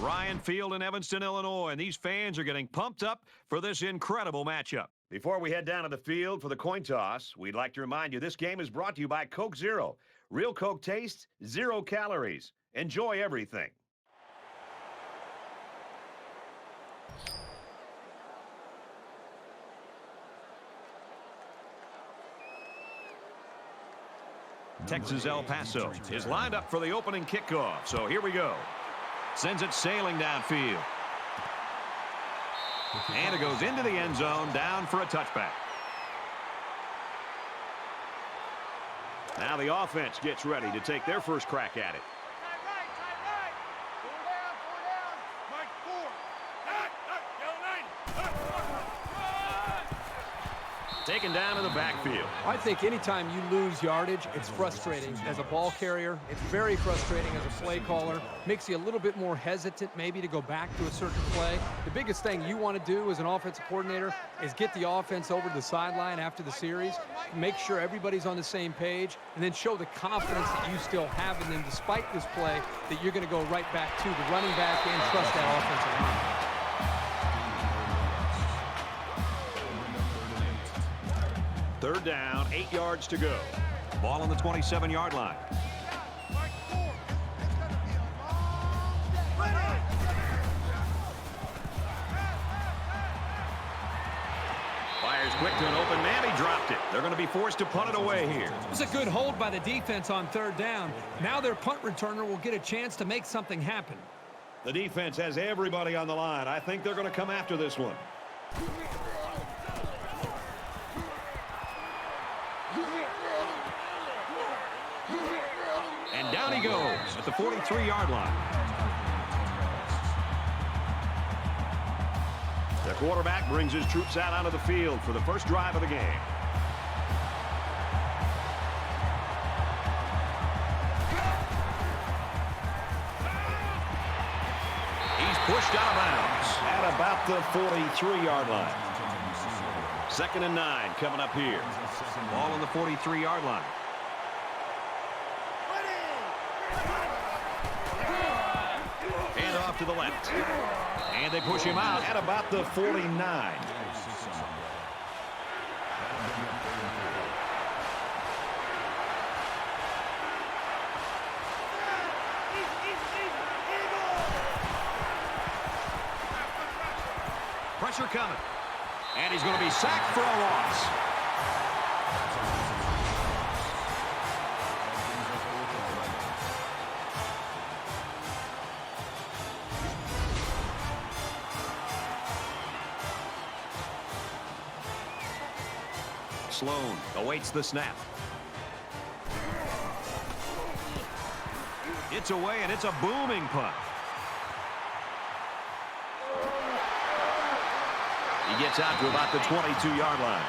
Ryan Field in Evanston, Illinois, and these fans are getting pumped up for this incredible matchup. Before we head down to the field for the coin toss, we'd like to remind you this game is brought to you by Coke Zero. Real Coke taste, 0 calories. Enjoy everything. Texas El Paso is lined up for the opening kickoff. So here we go. Sends it sailing downfield. And it goes into the end zone, down for a touchback. Now the offense gets ready to take their first crack at it. Taken down in the backfield. I think anytime you lose yardage, it's frustrating as a ball carrier. It's very frustrating as a play caller. Makes you a little bit more hesitant maybe to go back to a certain play. The biggest thing you want to do as an offensive coordinator is get the offense over to the sideline after the series, make sure everybody's on the same page, and then show the confidence that you still have in them despite this play, that you're going to go right back to the running back and trust that offensive line. Third down, 8 yards to go. Ball on the 27-yard line. Fires quick to an open man. He dropped it. They're going to be forced to punt it away here. It was a good hold by the defense on third down. Now their punt returner will get a chance to make something happen. The defense has everybody on the line. I think they're going to come after this one. And down he goes at the 43-yard line. The quarterback brings his troops out onto the field for the first drive of the game. He's pushed out of bounds at about the 43-yard line. 2nd and 9 coming up here. Ball on the 43-yard line. To the left, and they push him out at about the 49. Pressure coming, and he's going to be sacked for a loss. Sloan awaits the snap. It's away, and it's a booming punt. He gets out to about the 22-yard line.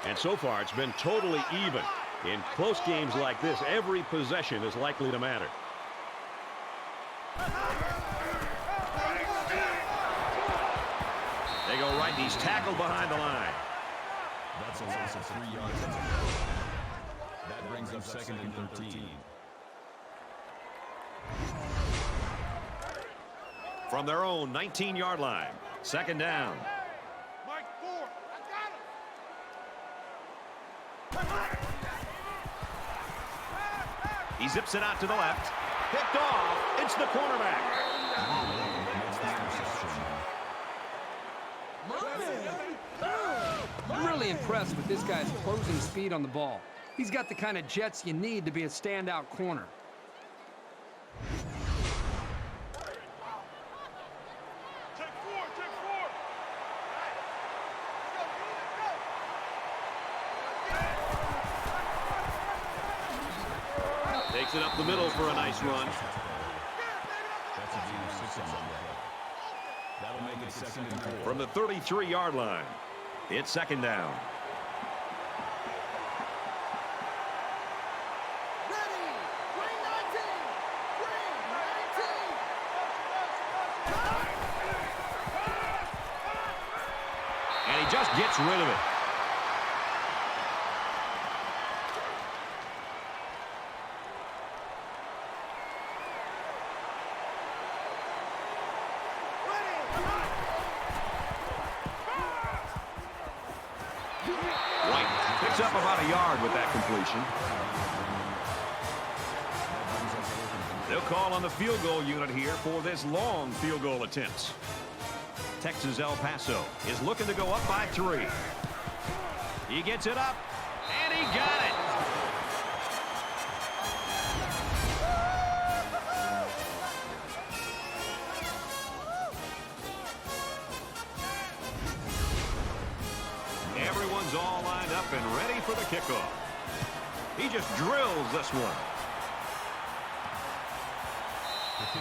And so far, it's been totally even. In close games like this, every possession is likely to matter. They go right. He's tackled behind the line. That's a loss of 3 yards. That brings up 2nd and 13. From their own 19-yard line. 2nd down. He zips it out to the left. Picked off. It's the cornerback. I'm really impressed with this guy's closing speed on the ball. He's got the kind of jets you need to be a standout corner. Takes it up the middle for a nice run. That's a gain of 6 on that. That'll make it 2nd and 4. From the 33-yard line, it's 2nd down. And he just gets rid of it. up about a yard with that completion. They'll call on the field goal unit here for this long field goal attempt. Texas El Paso is looking to go up by 3. He gets it up, and he got it. Everyone's all lined up and ready for the kickoff. He just drills this one.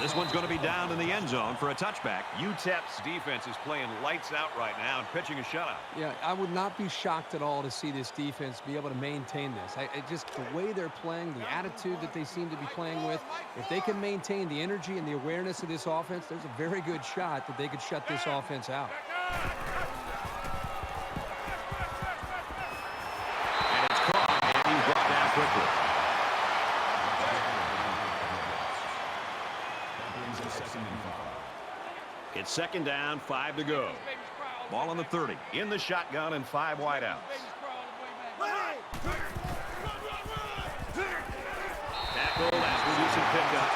This one's going to be down in the end zone for a touchback. UTEP's defense is playing lights out right now and pitching a shutout. Yeah, I would not be shocked at all to see this defense be able to maintain this. Just the way they're playing, the attitude that they seem to be playing with, if they can maintain the energy and the awareness of this offense, there's a very good shot that they could shut this offense out. And it's caught, and he's brought down quickly. It's second down, 5 to go. Ball on the 30. In the shotgun and 5 wideouts. Tackled as Wilson picked up.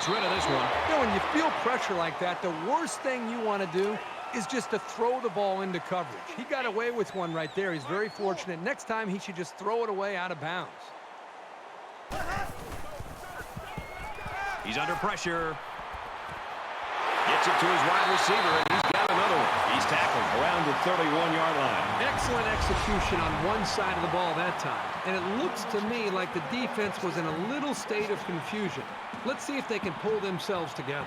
Rid of this one. You know, when you feel pressure like that, the worst thing you want to do is just to throw the ball into coverage. He got away with one right there. He's very fortunate. Next time, he should just throw it away out of bounds. He's under pressure. Gets it to his wide receiver, and he's got another one. He's tackled around the 31-yard line. Excellent execution on one side of the ball that time. And it looks to me like the defense was in a little state of confusion. Let's see if they can pull themselves together.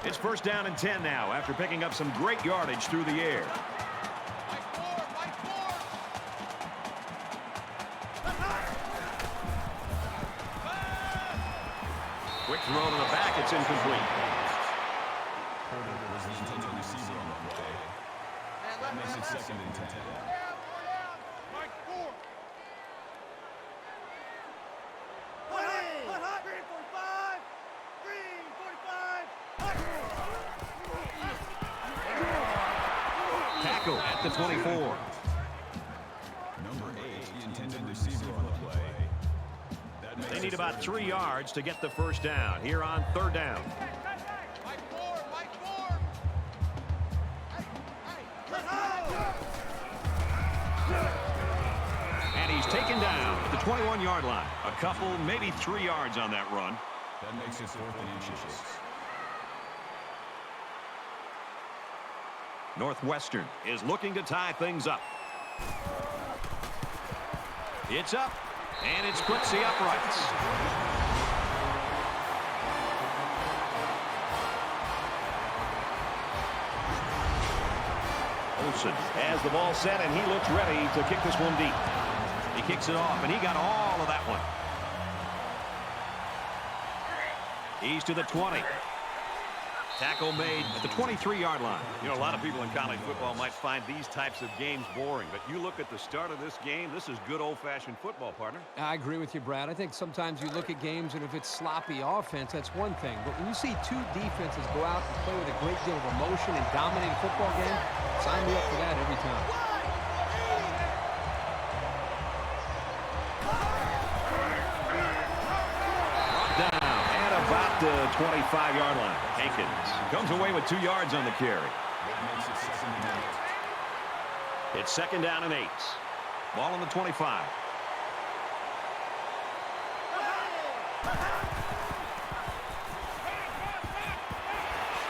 It's first down and 10 now after picking up some great yardage through the air. Quick throw to the back. It's incomplete. That makes it second and 10. Tackle at the 24. Number 8, the intended receiver on the play. They need about 3 yards to get the first down here on third down. And he's taken down at the 21-yard line. A couple, maybe 3 yards on that run. That makes it 4th and inches. Northwestern is looking to tie things up. It's up, and it splits the uprights. Olsen has the ball set, and he looks ready to kick this one deep. He kicks it off, and he got all of that one. He's to the 20. Tackle made at the 23-yard line. You know, a lot of people in college football might find these types of games boring, but you look at the start of this game, this is good old-fashioned football, partner. I agree with you, Brad. I think sometimes you look at games, and if it's sloppy offense, that's one thing. But when you see two defenses go out and play with a great deal of emotion and dominate a football game, sign me up for that every time. About the 25-yard line. Hankins comes away with 2 yards on the carry. It's second down and 8. Ball on the 25.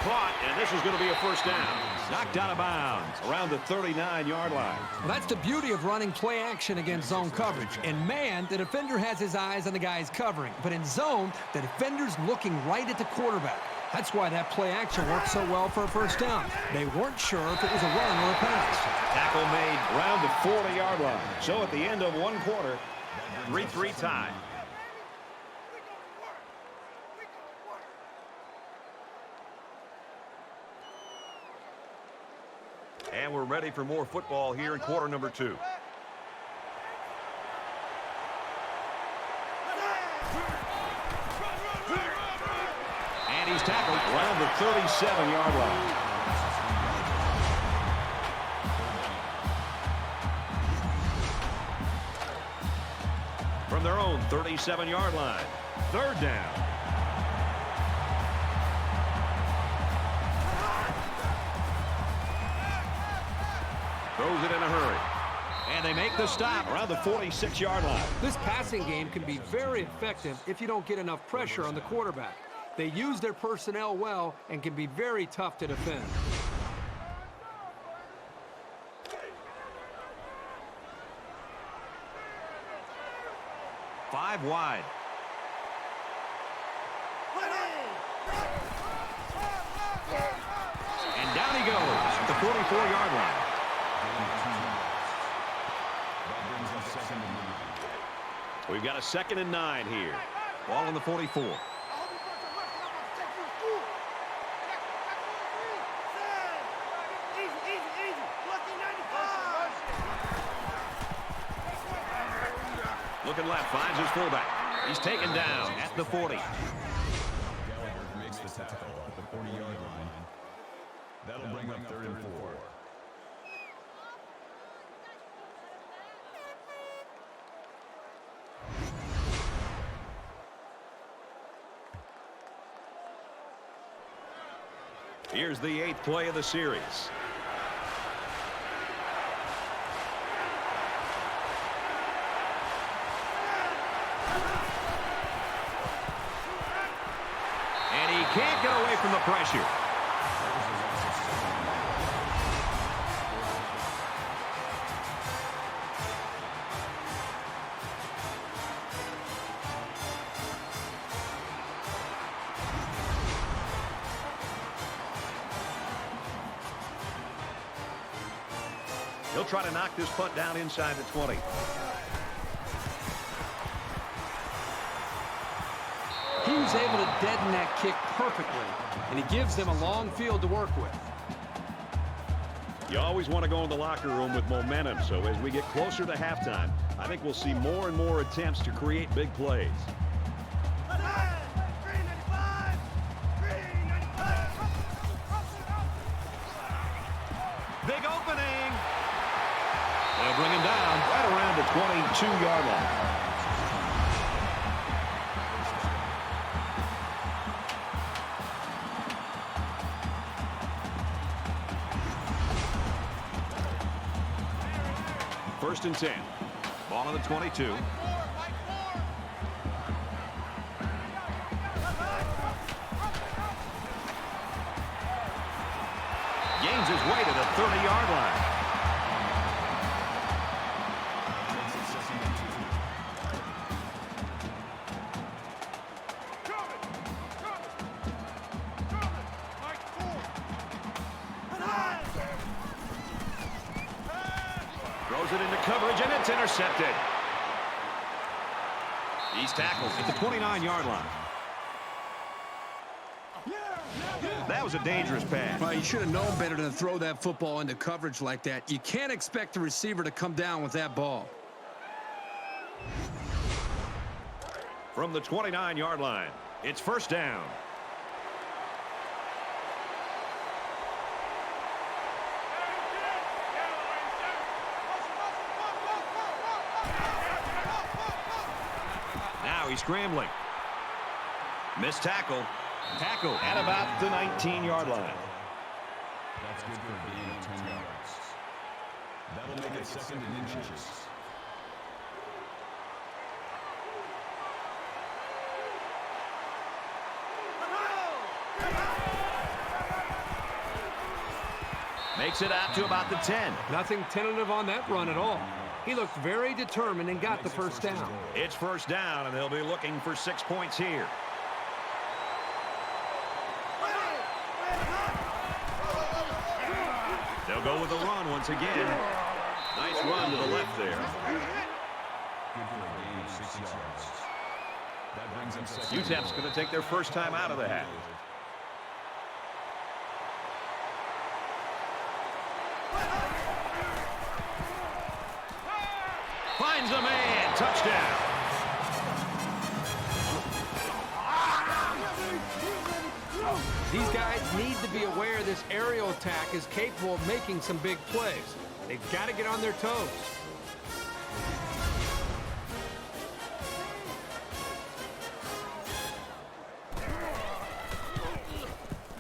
Caught, and this is going to be a first down. Knocked out of bounds around the 39-yard line. Well, that's the beauty of running play action against zone coverage. In man, the defender has his eyes on the guys covering. But in zone, the defender's looking right at the quarterback. That's why that play action worked so well for a first down. They weren't sure if it was a run or a pass. Tackle made around the 40-yard line. So at the end of one quarter, 3-3 tie. And we're ready for more football here in quarter number 2. And he's tackled around the 37-yard line. From their own 37-yard line. 3rd down. Throws it in a hurry. And they make the stop around the 46-yard line. This passing game can be very effective if you don't get enough pressure on the quarterback. They use their personnel well and can be very tough to defend. Five wide. And down he goes at the 44-yard line. We've got a 2nd and 9 here. Ball on the 44. Looking left, finds his fullback. He's taken down at the 40. Gallagher makes the tackle at the 40-yard line. That'll bring up 3rd and 4. Here's the 8th play of the series. And he can't get away from the pressure. He'll try to knock this punt down inside the 20. He was able to deaden that kick perfectly, and he gives them a long field to work with. You always want to go in the locker room with momentum, so as we get closer to halftime, I think we'll see more and more attempts to create big plays. Big opening. They'll bring him down right around the 22-yard line. First and 10. Ball on the 22. Gains his way to the 30-yard line. Throws it into coverage, and it's intercepted. He's tackled at the 29-yard line. That was a dangerous pass. Well, you should have known better than to throw that football into coverage like that. You can't expect the receiver to come down with that ball. From the 29-yard line, it's first down. Now he's scrambling. Missed tackle. Tackle at about the 19-yard line. That's good for a gain of 10 yards. That'll make it 2nd and inches. Makes it out to about the 10. Nothing tentative on that run at all. He looked very determined and got the first down. It's first down, and they'll be looking for 6 points here. They'll go with a run once again. Nice run to the left there. Good for a gain of 6 yards. That brings them 2nd. UTEP's going to take their first time out of the half. Finds a man. Touchdown. These guys need to be aware this aerial attack is capable of making some big plays. They've got to get on their toes.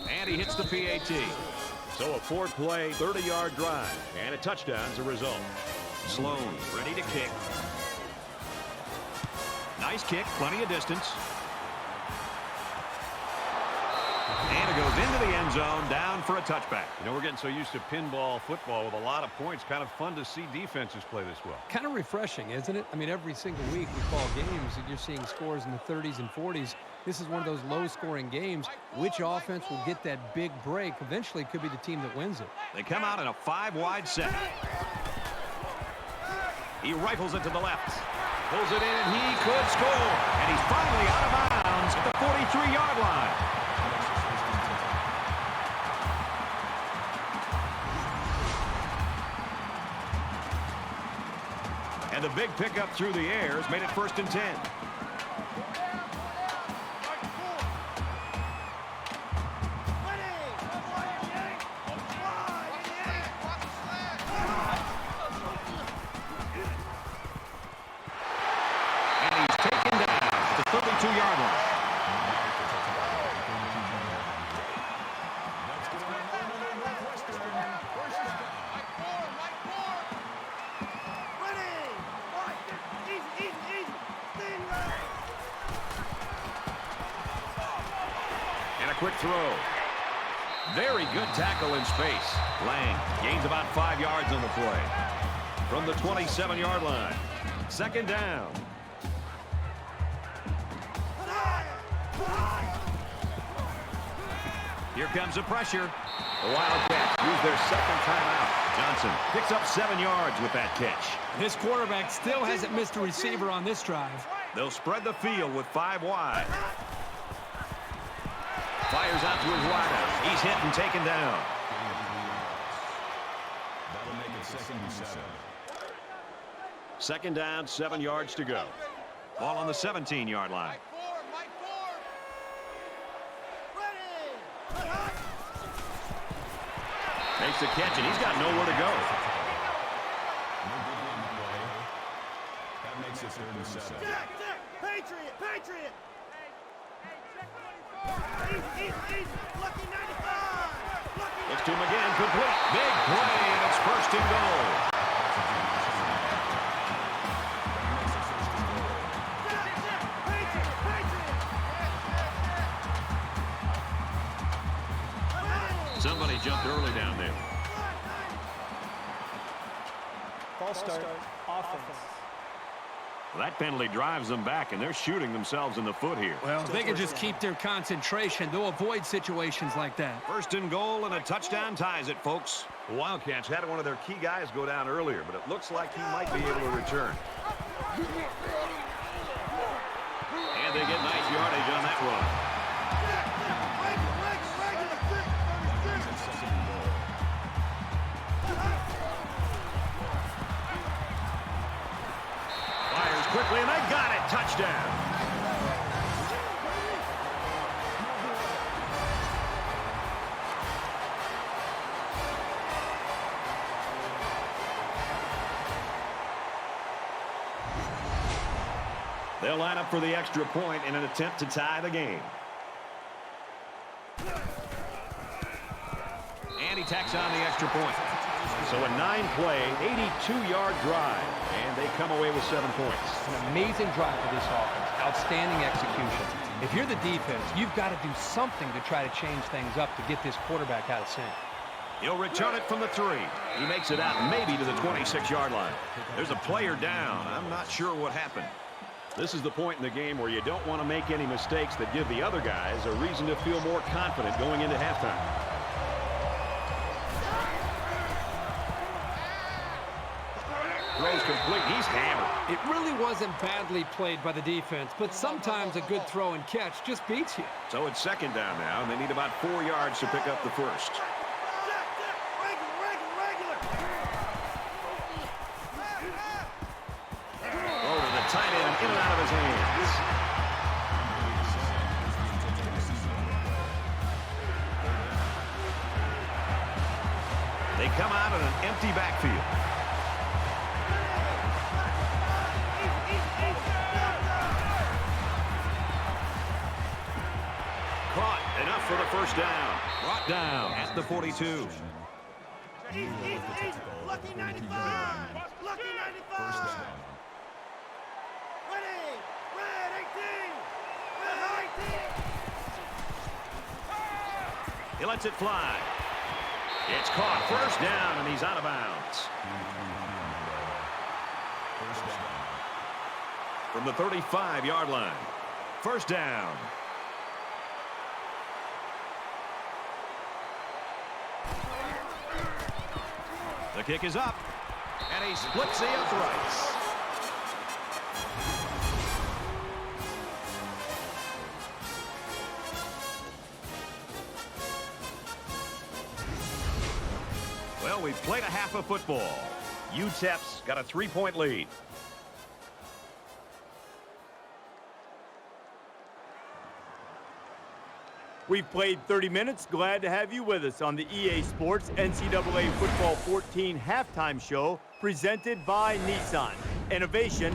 And he hits the PAT. So a 4-play, 30-yard drive, and a touchdown's a result. Sloan ready to kick. Nice kick, plenty of distance. And it goes into the end zone, down for a touchback. You know, we're getting so used to pinball football with a lot of points. Kind of fun to see defenses play this well. Kind of refreshing, isn't it? I mean, every single week we call games and you're seeing scores in the 30s and 40s. This is one of those low-scoring games. Which offense will get that big break? Eventually, it could be the team that wins it. They come out in a 5-wide set. He rifles it to the left. Pulls it in, and he could score. And he's finally out of bounds at the 43-yard line. And the big pickup through the air has made it 1st and 10. And he's taken down at the 32-yard line. And a quick throw. Very good tackle in space. Lang gains about 5 yards on the play. From the 27-yard line. 2nd down. Here comes the pressure. The Wildcats use their 2nd timeout. Johnson picks up 7 yards with that catch. This quarterback still hasn't missed a receiver on this drive. They'll spread the field with 5 wide. Fires out to his wideout. He's hit and taken down. That'll make it 2nd and 7. 2nd down, 7 yards to go. Ball on the 17-yard line. Makes the catch, and he's got nowhere to go. No big run play. That makes it 3rd and 7. Patriot! Patriot! Easy! Lucky 95! Looks to him again, complete. Big play, and it's 1st and goal. Somebody jumped early down there. False start. Offense. Well, that penalty drives them back, and they're shooting themselves in the foot here. Well, if they can just keep their concentration, they'll avoid situations like that. 1st and goal, and a touchdown ties it, folks. The Wildcats had one of their key guys go down earlier, but it looks like he might be able to return. And they get nice yardage on that run. Fires quickly, and they got it. Touchdown. They'll line up for the extra point in an attempt to tie the game. And he tacks on the extra point. So a 9-play, 82-yard drive, and they come away with 7 points. An amazing drive for this offense. Outstanding execution. If you're the defense, you've got to do something to try to change things up to get this quarterback out of sync. He'll return it from the 3. He makes it out maybe to the 26-yard line. There's a player down. I'm not sure what happened. This is the point in the game where you don't want to make any mistakes that give the other guys a reason to feel more confident going into halftime. Throws complete. He's hammered. It really wasn't badly played by the defense, but sometimes a good throw and catch just beats you. So it's 2nd down now, and they need about 4 yards to pick up the 1st. in and out of his hands. They come out in an empty backfield. Caught. Enough for the first down. Brought down at the 42. Lucky 95. Lucky 95. Ready. Red 18. Red 18. He lets it fly. It's caught. First down, and he's out of bounds. From the 35-yard line. First down. The kick is up, and he splits the uprights. Well, we've played a half of football. UTEP's got a 3-point lead. We've played 30 minutes. Glad to have you with us on the EA Sports NCAA Football 14 halftime show presented by Nissan. Innovation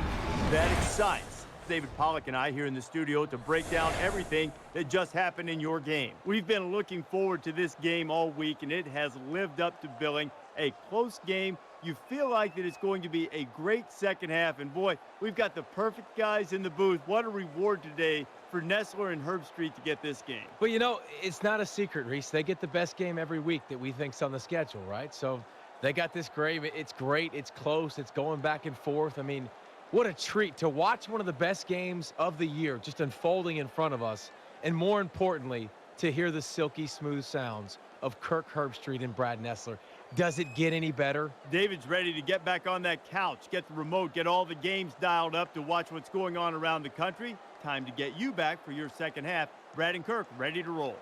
that excites. David Pollack and I here in the studio to break down everything that just happened in your game. We've been looking forward to this game all week, and it has lived up to billing. A close game. You feel like that it's going to be a great second half, and boy, we've got the perfect guys in the booth. What a reward today for Nestler and Herb Street to get this game. Well, you know, it's not a secret, Reese. They get the best game every week that we think's on the schedule, right? So they got this great. It's great. It's close. It's going back and forth. I mean, what a treat to watch one of the best games of the year just unfolding in front of us. And more importantly, to hear the silky smooth sounds of Kirk Herbstreit and Brad Nestler. Does it get any better? David's ready to get back on that couch, get the remote, get all the games dialed up to watch what's going on around the country. Time to get you back for your second half. Brad and Kirk ready to roll.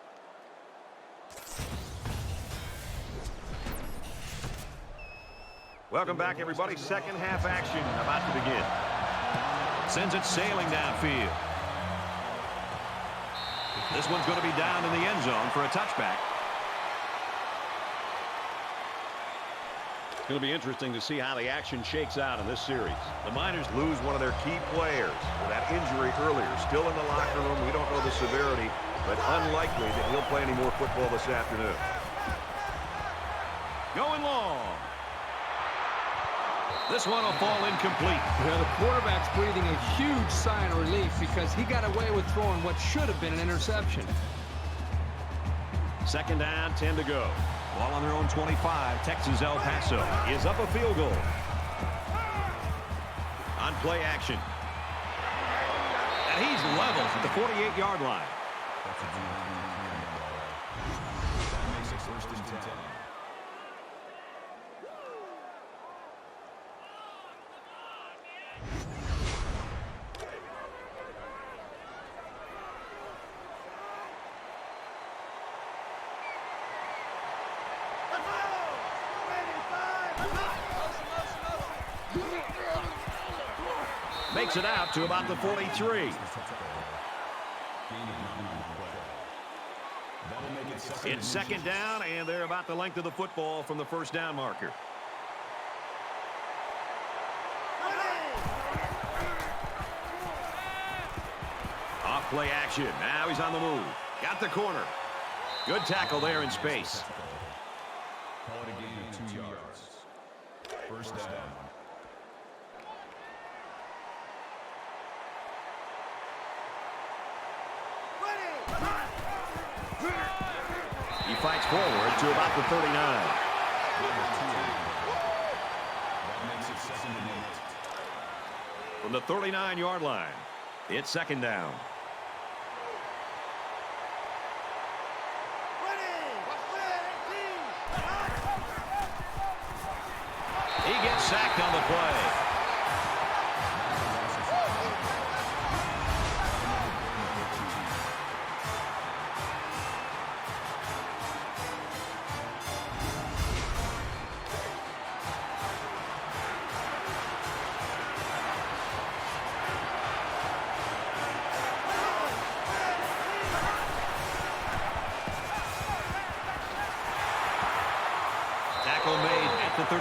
Welcome back, everybody. Second half action about to begin. Sends it sailing downfield. This one's going to be down in the end zone for a touchback. It's going to be interesting to see how the action shakes out in this series. The Miners lose one of their key players with that injury earlier. Still in the locker room. We don't know the severity, but unlikely that he'll play any more football this afternoon. Going long. This one will fall incomplete. Well, the quarterback's breathing a huge sigh of relief because he got away with throwing what should have been an interception. Second down, 10 to go. Ball on their own 25. Texas El Paso is up a field goal. On play action. And he's level at the 48-yard line. That makes it first and 10. Makes it out to about the 43. It's second down, and they're about the length of the football from the first down marker. Off play action. Now he's on the move. Got the corner. Good tackle there in space. Call it a gain of 2 yards. First down. He fights forward to about the 39. That makes it second and 8. From the 39-yard line, it's second down. He gets sacked on the play.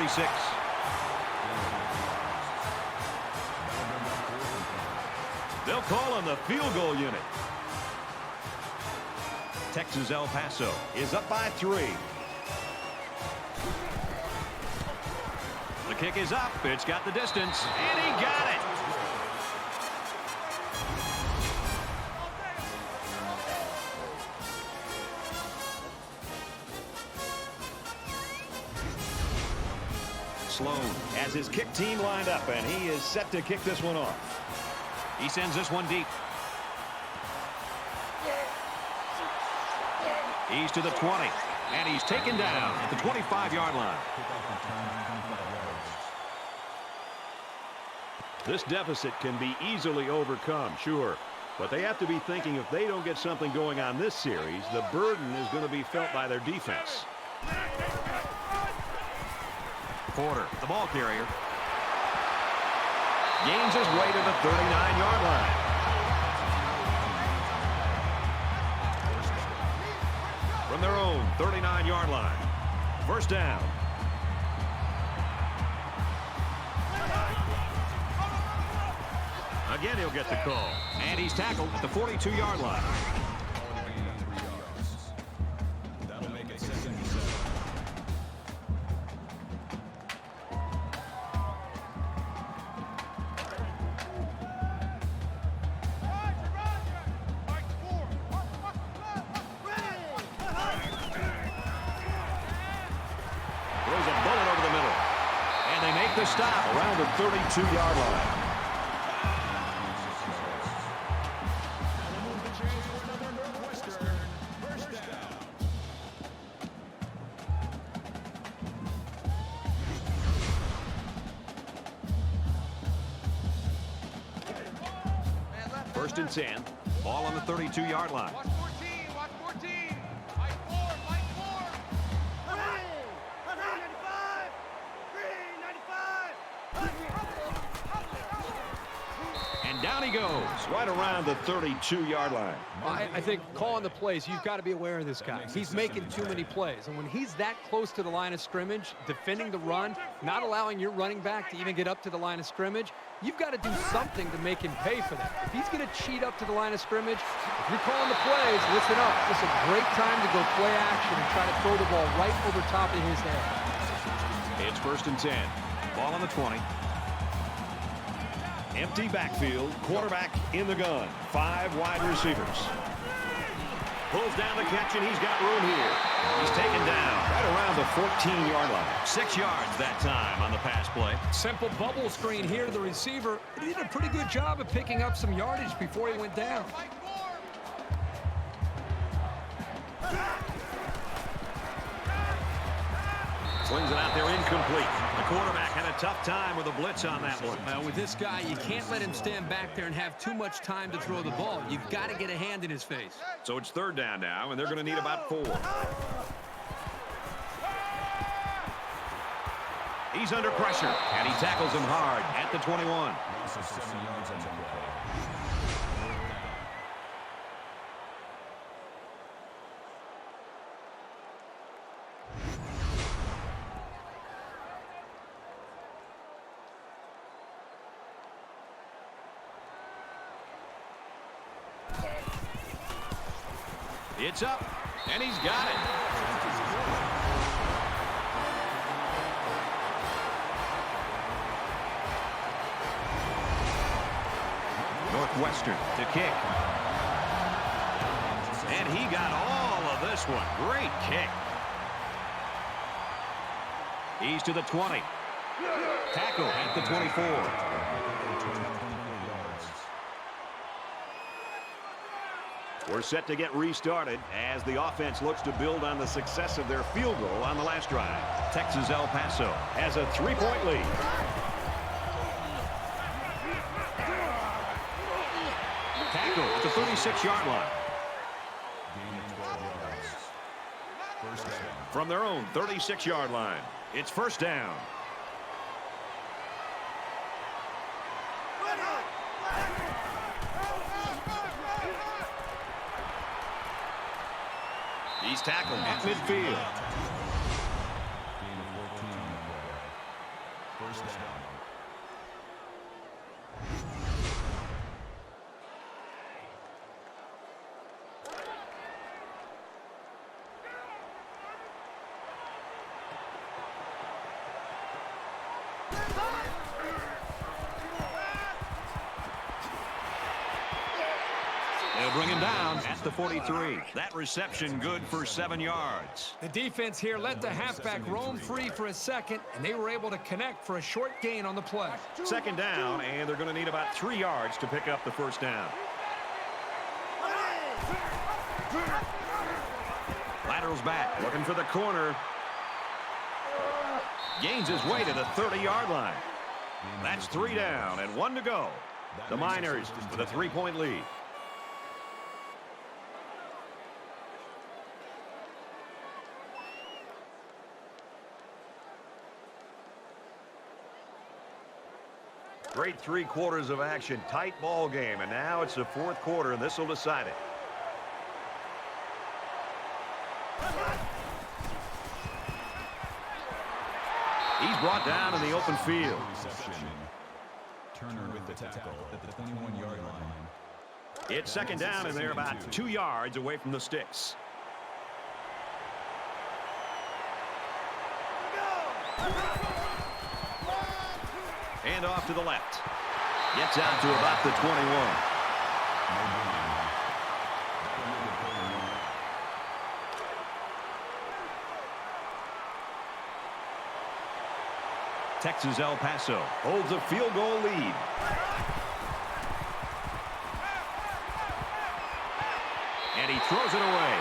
36. They'll call on the field goal unit. Texas El Paso is up by 3. The kick is up. It's got the distance, and he got it. Sloan has his kick team lined up, and he is set to kick this one off. He sends this one deep. He's to the 20, and he's taken down at the 25-yard line. This deficit can be easily overcome, sure, but they have to be thinking if they don't get something going on this series, the burden is going to be felt by their defense. Porter, the ball carrier, gains his way to the 39-yard line. From their own 39-yard line. First down. Again, he'll get the call. And he's tackled at the 42-yard line. That'll make it 2nd and 7. Throws a bullet over the middle. And they make the stop around the 32-yard line. Northwestern, first down. First and 10. Ball on the 32-yard line. Watch 14. Watch 14. Fight 4. Fight 4. 395. 395. And down he goes, right around the 32-yard line. I think calling the plays, you've got to be aware of this guy. He's making too many plays. And when he's that close to the line of scrimmage, defending the run, not allowing your running back to even get up to the line of scrimmage, you've got to do something to make him pay for that. If he's going to cheat up to the line of scrimmage, if you're calling the plays, listen up. This is a great time to go play action and try to throw the ball right over top of his head. It's first and 10. Ball on the 20. Empty backfield, quarterback in the gun. 5 wide receivers. Pulls down the catch, and he's got room here. He's taken down right around the 14-yard line. 6 yards that time on the pass play. Simple bubble screen here to the receiver. He did a pretty good job of picking up some yardage before he went down. Fight 4. Swings it out there incomplete. The quarterback had a tough time with a blitz on that one. With this guy, you can't let him stand back there and have too much time to throw the ball. You've got to get a hand in his face. So it's third down now, and they're going to need about 4. He's under pressure, and he tackles him hard at the 21. Loss of 7 yards on the play. It's up, and he's got it. Northwestern to kick. And he got all of this one. Great kick. He's to the 20. Tackle at the 24. We're set to get restarted as the offense looks to build on the success of their field goal on the last drive. Texas El Paso has a 3-point lead. Tackle at the 36-yard line. Gain of 12 yards. First down. From their own 36-yard line, it's first down. He's tackled at midfield. Gain of 14 on the play. first down. They'll bring him down at the 43. That reception good for 7 yards. The defense here let the halfback roam free for a second, and they were able to connect for a short gain on the play. Second down, and they're going to need about 3 yards to pick up the first down. Laterals back, looking for the corner. Gains his way to the 30-yard line. That's 3 down and 1 to go. The Miners with a 3-point lead. Great 3 quarters of action, tight ball game, and now it's the 4th quarter, and this will decide it. He's brought down in the open field. Turner with the tackle at the 21-yard line. It's second down, and they're about 2 yards away from the sticks. And off to the left. Gets out to about the 21. Texas El Paso holds a field goal lead. And he throws it away.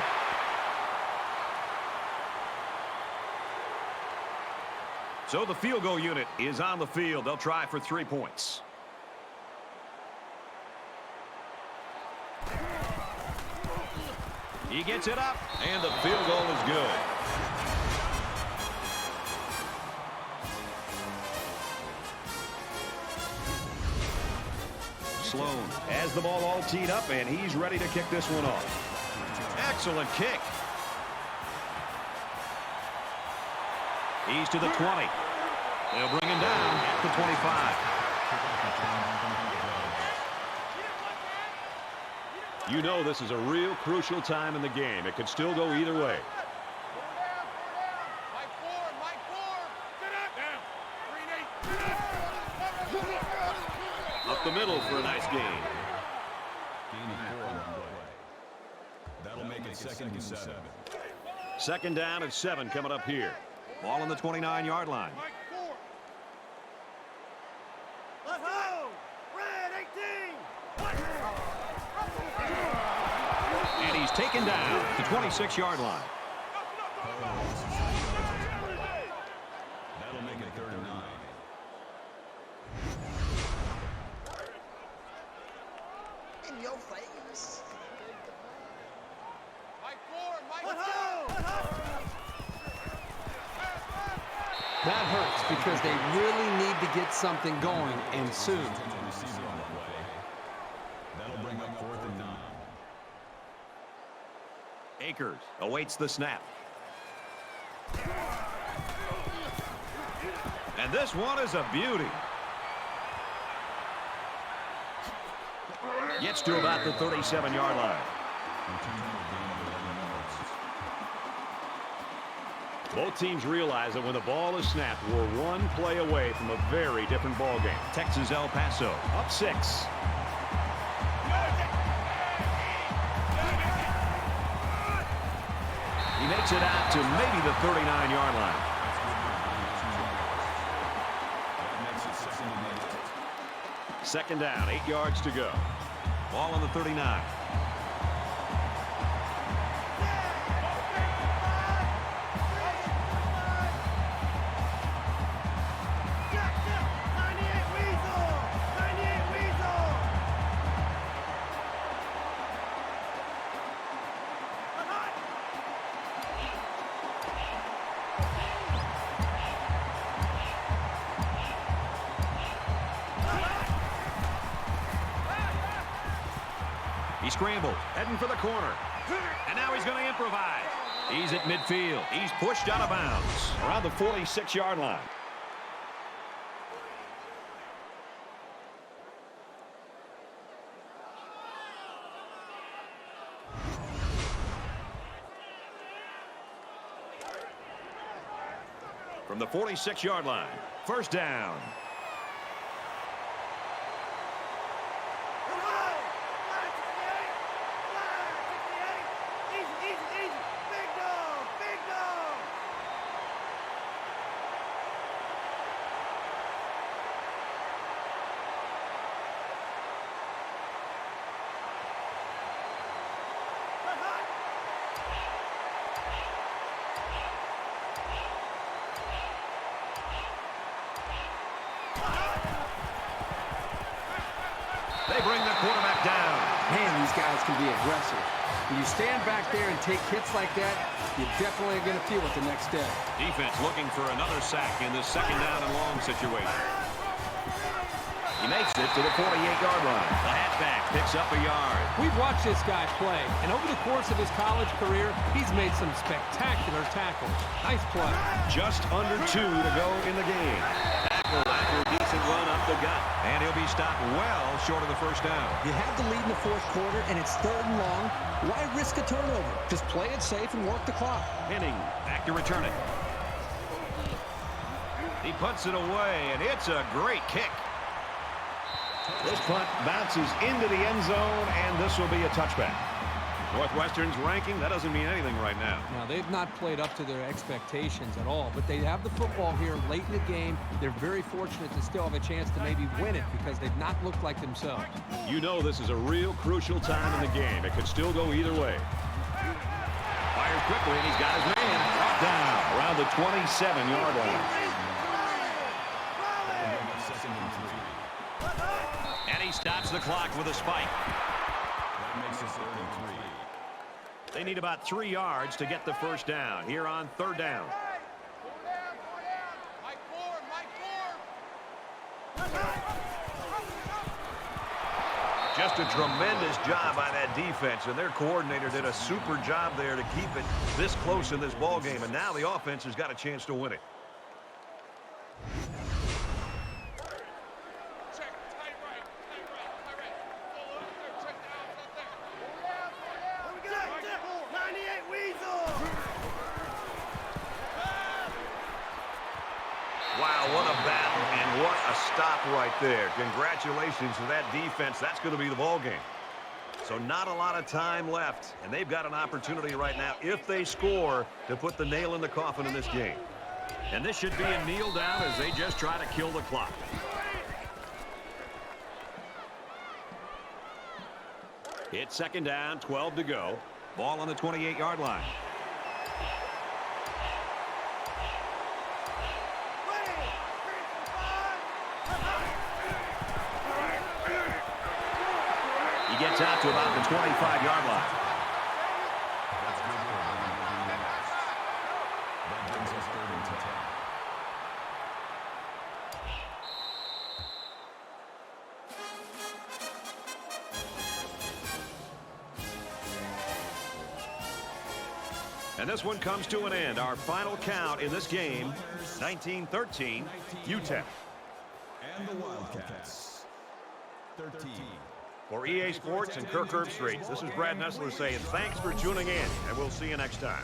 So the field goal unit is on the field. They'll try for 3 points. He gets it up, and the field goal is good. Sloan has the ball all teed up, and he's ready to kick this one off. Excellent kick. He's to the 20. They'll bring him down at the 25. You know this is a real crucial time in the game. It could still go either way. Up the middle for a nice gain. That'll make it 2nd and 7. Second down and 7 coming up here. Ball on the 29-yard line. And he's taken down at the 26-yard line. That'll make it 3rd and 9. In your face. That hurts because they really need to get something going, and soon. That'll bring up 4th and 9. Akers awaits the snap. And this one is a beauty. Gets to about the 37-yard line. Both teams realize that when the ball is snapped, we're 1 play away from a very different ball game. Texas El Paso up 6. He makes it out to maybe the 39-yard line. Second down, 8 yards to go. Ball on the 39. He scrambled, heading for the corner. And now he's going to improvise. He's at midfield. He's pushed out of bounds around the 46-yard line. from the 46-yard line. First down. They bring the quarterback down. Man, these guys can be aggressive. When you stand back there and take hits like that, you're definitely going to feel it the next day. Defense looking for another sack in this second down and long situation. He makes it to the 48-yard line. The halfback picks up a yard. We've watched this guy play, and over the course of his college career, he's made some spectacular tackles. Nice play. Just under 2 to go in the game. Tackle after a decent run up the gut. And he'll be stopped well short of the first down. You have the lead in the fourth quarter, and it's 3rd and long. Why risk a turnover? Just play it safe and work the clock. Henning back to return it. He puts it away, and it's a great kick. This punt bounces into the end zone, and this will be a touchback. Northwestern's ranking, that doesn't mean anything right now. Now, they've not played up to their expectations at all, but they have the football here late in the game. They're very fortunate to still have a chance to maybe win it because they've not looked like themselves. You know this is a real crucial time in the game. It could still go either way. Fires quickly, and he's got his man brought down around the 27-yard line. And he stops the clock with a spike. That makes it 3rd and 3. They need about 3 yards to get the first down here on 3rd down. Just a tremendous job by that defense, and their coordinator did a super job there to keep it this close in this ball game, and now the offense has got a chance to win it. Wow, what a battle and what a stop right there. Congratulations to that defense. That's going to be the ball game. So not a lot of time left, and they've got an opportunity right now, if they score, to put the nail in the coffin in this game. And this should be a kneel down as they just try to kill the clock. It's 2nd down, 12 to go. Ball on the 28-yard line. He gets out to about the 25-yard line. That brings us 3rd and 10. And this one comes to an end. Our final count in this game, 19-13, UTEP. And the Wildcats, 13. For EA Sports and Kirk Herbstreit, this is Brad Nessler saying thanks for tuning in, and we'll see you next time.